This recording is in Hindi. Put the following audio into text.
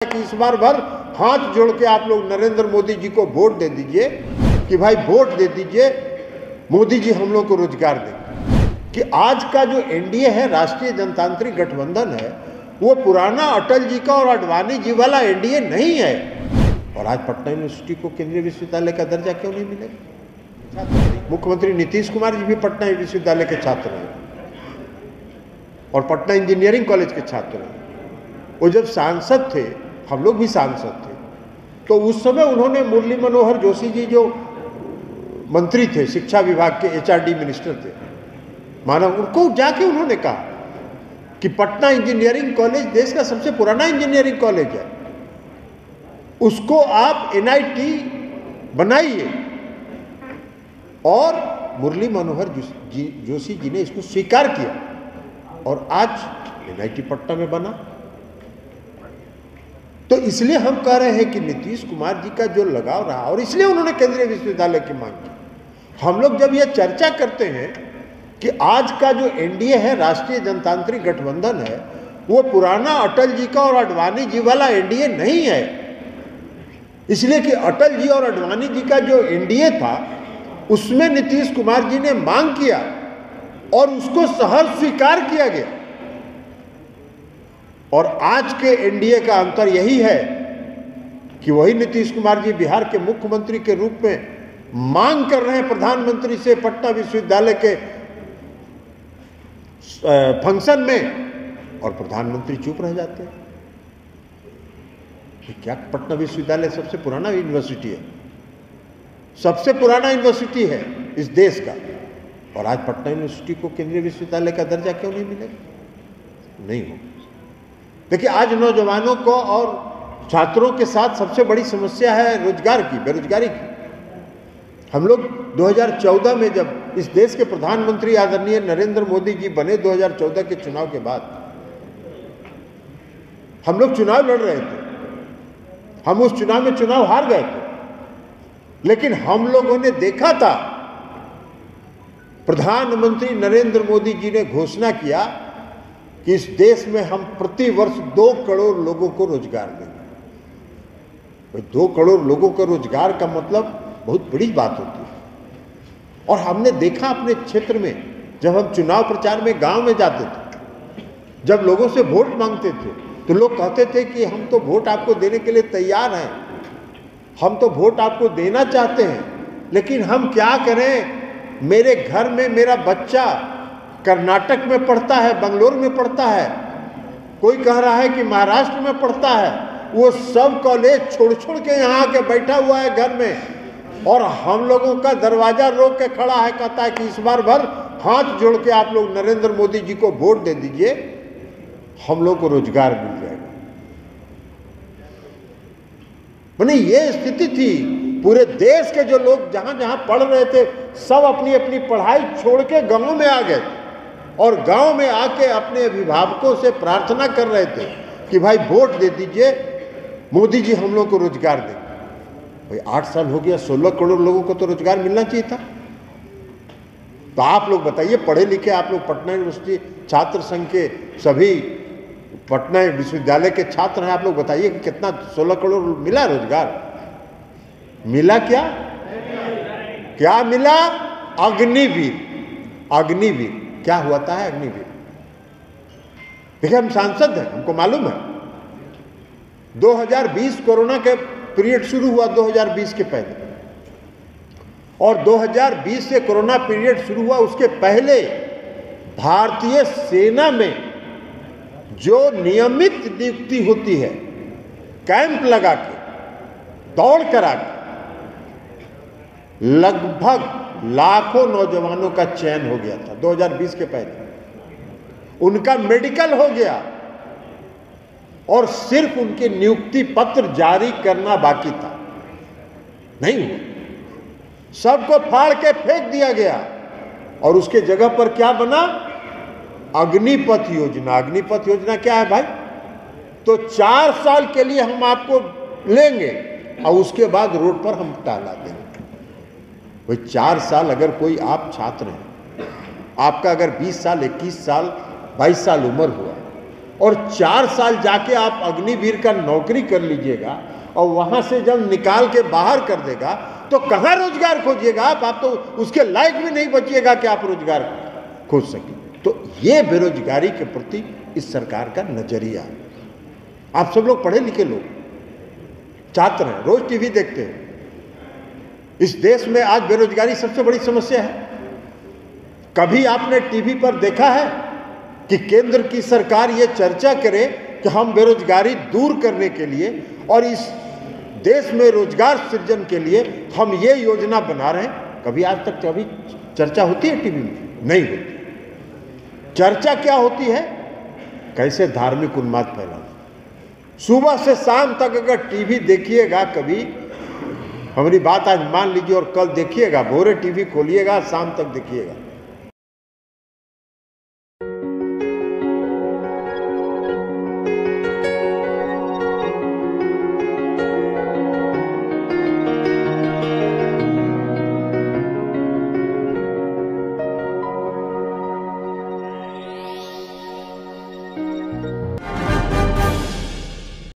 कि इस बार भर हाथ जोड़ के आप लोग नरेंद्र मोदी जी को वोट दे दीजिए कि भाई वोट दे दीजिए, मोदी जी हम लोग को रोजगार देंगे। कि आज का जो एनडीए है, राष्ट्रीय जनतांत्रिक गठबंधन है, वो पुराना अटल जी का और अडवाणी जी वाला एनडीए नहीं है। और आज पटना यूनिवर्सिटी को केंद्रीय विश्वविद्यालय का दर्जा क्यों नहीं मिलेगा? मुख्यमंत्री नीतीश कुमार जी भी पटना विश्वविद्यालय के छात्र हैं और पटना इंजीनियरिंग कॉलेज के छात्र हैं। वो जब सांसद थे, हम लोग भी सांसद थे, तो उस समय उन्होंने मुरली मनोहर जोशी जी जो मंत्री थे, शिक्षा विभाग के एचआरडी मिनिस्टर थे, माना उनको जाके उन्होंने कहा कि पटना इंजीनियरिंग कॉलेज देश का सबसे पुराना इंजीनियरिंग कॉलेज है, उसको आप एनआईटी बनाइए। और मुरली मनोहर जोशी जी ने इसको स्वीकार किया और आज एनआईटी पटना में बना। तो इसलिए हम कह रहे हैं कि नीतीश कुमार जी का जो लगाव रहा और इसलिए उन्होंने केंद्रीय विश्वविद्यालय की मांग की। हम लोग जब यह चर्चा करते हैं कि आज का जो एनडीए है, राष्ट्रीय जनतांत्रिक गठबंधन है, वो पुराना अटल जी का और अडवाणी जी वाला एनडीए नहीं है। इसलिए कि अटल जी और अडवाणी जी का जो एनडीए था, उसमें नीतीश कुमार जी ने मांग किया और उसको सहर्ष स्वीकार किया गया। और आज के एनडीए का अंतर यही है कि वही नीतीश कुमार जी बिहार के मुख्यमंत्री के रूप में मांग कर रहे हैं प्रधानमंत्री से पटना विश्वविद्यालय के फंक्शन में, और प्रधानमंत्री चुप रह जाते हैं। क्या पटना विश्वविद्यालय सबसे पुराना यूनिवर्सिटी है, सबसे पुराना यूनिवर्सिटी है इस देश का, और आज पटना यूनिवर्सिटी को केंद्रीय विश्वविद्यालय का दर्जा क्यों नहीं मिलेगा? नहीं हो। देखिए, आज नौजवानों को और छात्रों के साथ सबसे बड़ी समस्या है रोजगार की, बेरोजगारी की। हम लोग 2014 में जब इस देश के प्रधानमंत्री आदरणीय नरेंद्र मोदी जी बने, 2014 के चुनाव के बाद हम लोग चुनाव लड़ रहे थे। हम उस चुनाव में चुनाव हार गए थे, लेकिन हम लोगों ने देखा था प्रधानमंत्री नरेंद्र मोदी जी ने घोषणा किया कि इस देश में हम प्रति वर्ष 2 करोड़ लोगों को रोजगार देंगे। 2 करोड़ लोगों को रोजगार का मतलब बहुत बड़ी बात होती है। और हमने देखा अपने क्षेत्र में, जब हम चुनाव प्रचार में गांव में जाते थे, जब लोगों से वोट मांगते थे, तो लोग कहते थे कि हम तो वोट आपको देने के लिए तैयार हैं, हम तो वोट आपको देना चाहते हैं, लेकिन हम क्या करें? मेरे घर में मेरा बच्चा कर्नाटक में पढ़ता है, बंगलोर में पढ़ता है, कोई कह रहा है कि महाराष्ट्र में पढ़ता है, वो सब कॉलेज छोड़ छोड़ के यहाँ आके बैठा हुआ है घर में, और हम लोगों का दरवाजा रोक के खड़ा है, कहता है कि इस बार भर हाथ जोड़ के आप लोग नरेंद्र मोदी जी को वोट दे दीजिए, हम लोग को रोजगार मिल जाएगा। माने ये स्थिति थी। पूरे देश के जो लोग जहां जहां पढ़ रहे थे, सब अपनी अपनी पढ़ाई छोड़ के गांव में आ गए और गांव में आके अपने अभिभावकों से प्रार्थना कर रहे थे कि भाई वोट दे दीजिए, मोदी जी हम लोग को रोजगार देंगे। भाई 8 साल हो गया, 16 करोड़ लोगों को तो रोजगार मिलना चाहिए था। तो आप लोग बताइए, पढ़े लिखे आप लोग, पटना यूनिवर्सिटी छात्र संघ के सभी पटना विश्वविद्यालय के छात्र हैं, आप लोग बताइए कि कितना 16 करोड़ मिला रोजगार? मिला क्या? क्या मिला? अग्निवीर। अग्निवीर क्या हुआ है? अग्निवीर। देखिए, हम सांसद हैं, हमको मालूम है। 2020 कोरोना के पीरियड शुरू हुआ 2020 के पहले, और 2020 से कोरोना पीरियड शुरू हुआ उसके पहले भारतीय सेना में जो नियमित नियुक्ति होती है, कैंप लगा के, दौड़ करा के, लगभग लाखों नौजवानों का चयन हो गया था 2020 के पहले। उनका मेडिकल हो गया और सिर्फ उनके नियुक्ति पत्र जारी करना बाकी था। नहीं हुआ, सबको फाड़ के फेंक दिया गया और उसके जगह पर क्या बना? अग्निपथ योजना। अग्निपथ योजना क्या है भाई? तो 4 साल के लिए हम आपको लेंगे और उसके बाद रोड पर हम टाला देंगे। भाई 4 साल, अगर कोई आप छात्र हैं, आपका अगर 20 साल, 21 साल, 22 साल उम्र हुआ, और 4 साल जाके आप अग्निवीर का नौकरी कर लीजिएगा और वहां से जब निकाल के बाहर कर देगा तो कहां रोजगार खोजिएगा आप तो उसके लायक भी नहीं बचिएगा कि आप रोजगार खोज सकें। तो ये बेरोजगारी के प्रति इस सरकार का नजरिया। आप सब लोग पढ़े लिखे लोग, छात्र हैं, रोज टीवी देखते हैं। इस देश में आज बेरोजगारी सबसे बड़ी समस्या है। कभी आपने टीवी पर देखा है कि केंद्र की सरकार ये चर्चा करे कि हम बेरोजगारी दूर करने के लिए और इस देश में रोजगार सृजन के लिए हम ये योजना बना रहे हैं? कभी आज तक कभी चर्चा होती है टीवी में? नहीं होती। चर्चा क्या होती है? कैसे धार्मिक उन्माद फैलाना। सुबह से शाम तक अगर टीवी देखिएगा, कभी हमारी बात आज मान लीजिए और कल देखिएगा, भोरे टीवी खोलिएगा, शाम तक देखिएगा,